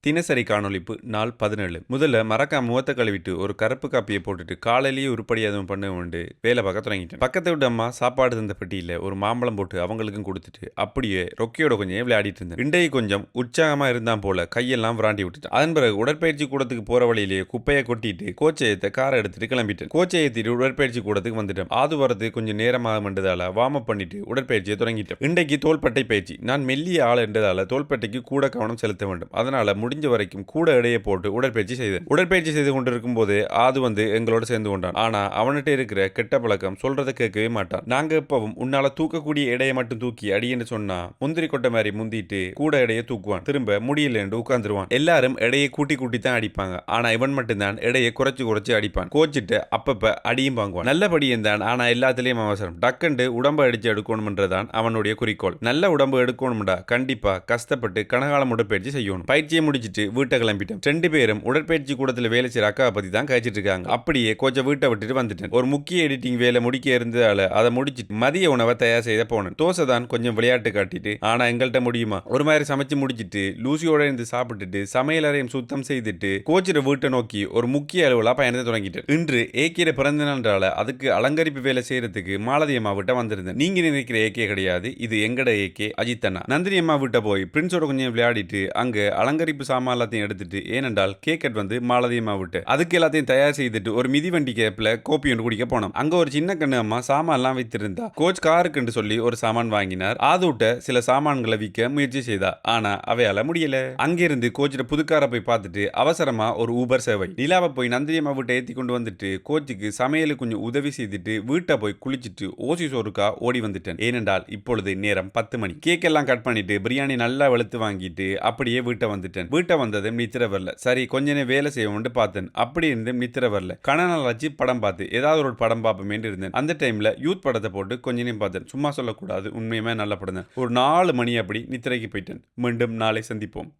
தினசரி காணொளிப்பு நாள் 17. முதல்ல மறக்காம முகத்தை கழுவிட்டு ஒரு கருப்பு காப்பியை போட்டுட்டு காலையிலேயே உருப்படி எதுவும் பண்ண வேண்டு வேலை பார்க்க தொடங்கிட்டேன். பக்கத்து விட்டு அம்மா சாப்பாடு தந்த பெட்டியில் ஒரு மாம்பழம் போட்டு அவங்களுக்கும் கொடுத்துட்டு அப்படியே ரொக்கையோட கொஞ்சம் விளையாடிட்டு இருந்தேன். இன்றைக்கு கொஞ்சம் உற்சாகமா இருந்தான் போல கையெல்லாம் விராண்டி விட்டுட்டேன். அதன் பிறகு உடற்பயிற்சி கூடத்துக்கு போற வழியிலேயே குப்பையை கொட்டிட்டு கோச்சையத்தை காரை எடுத்துட்டு கிளம்பிட்டேன். கோச்சை ஏற்றிட்டு உடற்பயிற்சி கூடத்துக்கு வந்துட்டேன். அது வரது கொஞ்சம் நேரமாக என்றதால வார்ம் அப் பண்ணிட்டு உடற்பயிற்சியை தொடங்கிட்டேன். இன்றைக்கு தோள்பட்டை பயிற்சி. நான் மெல்லிய ஆள் என்றதால தோள்பட்டைக்கு கூட கவனம் செலுத்த வேண்டும். அதனால முடிஞ்ச வரைக்கும் கூட எடையை போட்டு உடற்பயிற்சி செய்தேன். உடற்பயிற்சி செய்து கொண்டிருக்கும் போது அது எங்களோட சேர்ந்து கொண்டான். ஆனா அவன்கிட்ட இருக்கிற கெட்ட பழக்கம் சொல்றதை கேட்கவே மாட்டான். நாங்க எப்பவும் உன்னால தூக்கக்கூடிய எடையை மட்டும் தூக்கி அடின்னு சொன்னா முந்திரி கொட்டை மாதிரி முந்திட்டு கூட எடையை தூக்குவான். திரும்ப முடியல என்று உட்கார்ந்துருவான். எல்லாரும் எடையை கூட்டி கூட்டி தான் அடிப்பாங்க. ஆனா இவன் மட்டும்தான் எடையை குறைச்சு குறைச்சு அடிப்பான். கோச்சிட்டு அப்பப்ப அடியும் வாங்குவான். நல்லபடியும் தான். ஆனா எல்லாத்திலையும் அவசரம். டக்குண்டு உடம்பை அடிச்சு எடுக்கணும்ன்றதான் அவனுடைய குறிக்கோள். நல்ல உடம்பு எடுக்கணும்டா கண்டிப்பா கஷ்டப்பட்டு கனகாலம் உடற்பயிற்சி செய்யணும். பயிற்சியை முடிச்சிட்டு வீட்டை கிளம்பிட்டேன். 2 பேரும் உடற்பயிற்சி கூடத்தில் வேலை செய்யற அக்காவை பத்தி தான் கழிச்சிட்டு இருக்காங்க. அப்படியே கொஞ்சம் வீட்டை விட்டுட்டு வந்துட்டேன். ஒரு முக்கிய எடிட்டிங் வேலை முடிக்க இருந்ததால அதை முடிச்சிட்டு மதிய உணவை தயார் செய்த போனேன். தோசை தான் கொஞ்சம் விளையாட்டு காட்டிட்டு ஆனா எங்கள்கிட்ட முடியுமா ஒரு மாதிரி சமைச்சு முடிச்சிட்டு லூசியோட இருந்து சாப்பிட்டுட்டு சமையல் அறையும் சுத்தம் செய்துட்டு கோச்சிட வீட்டை நோக்கி ஒரு முக்கிய அலுவலா பயணத்தை தொடங்கிட்டேன். இன்று ஏக்கிற பிறந்த நாளால அதுக்கு அலங்கரிப்பு வேலை செய்யறதுக்கு மாலதி அம்மா விட்ட வந்திருந்தேன். நீங்க நினைக்கிற ஏகே கிடையாது, இது எங்கட ஏகே அஜித்தண்ணா. நந்தினி அம்மா விட்ட போய் பிரின்ஸோட கொஞ்சம் விளையாடிட்டு அங்க அலங்கரிப்பு சாமான் எல்லாத்தையும் எடுத்துட்டு ஏனென்றால் கேக் மாலதியம்மா விட்டு அதுக்கு எல்லாத்தையும் தயார் செய்துட்டு ஒரு மிதிவண்டி கேப்ல கோப்பி ஒன்று குடிக்க போனோம். அங்க ஒரு சின்ன கண்ணு அம்மா சாமான் எல்லாம் வைத்திருந்தா. கோச் காருக்கு சொல்லி ஒரு சாமான் வாங்கினார். ஆதூட்ட சில சாமான்களை விற்க முயற்சி செய்தா. ஆனா அவையால முடியல. அங்கிருந்து கோச்சிட புதுக்கார போய் பார்த்துட்டு அவசரமா ஒரு ஊபர் சேவை நிலாவை போய் நந்தினியம்மா வீட்டை ஏற்றி கொண்டு வந்துட்டு கோச்சுக்கு சமையலுக்கு கொஞ்சம் உதவி செய்துட்டு வீட்டை போய் குளிச்சுட்டு ஓசி சோறுக்கா ஓடி வந்துட்டேன். ஏனென்றால் இப்பொழுது நேரம் 10 மணி. கேக் எல்லாம் கட் பண்ணிட்டு பிரியாணி நல்லா வெளுத்து வாங்கிட்டு அப்படியே வீட்டை வந்துட்டேன். வீட்டை வந்ததும் நித்திர வரல. சரி கொஞ்ச நேரம் வேலை செய்வோம்னு பார்த்தேன். அப்படி இருந்தும் நித்திர வரல. கணநாள் வச்சு படம் பார்த்து ஏதாவது ஒரு படம் பார்ப்போமே இருந்தேன். அந்த டைம்ல யூத் படத்தை போட்டு கொஞ்ச நேரம் பார்த்தேன். சும்மா சொல்லக்கூடாது, உண்மையுமே நல்ல படம் தான். ஒரு 4 மணி அப்படி நித்திரைக்கு போயிட்டேன். மீண்டும் நாளை சந்திப்போம்.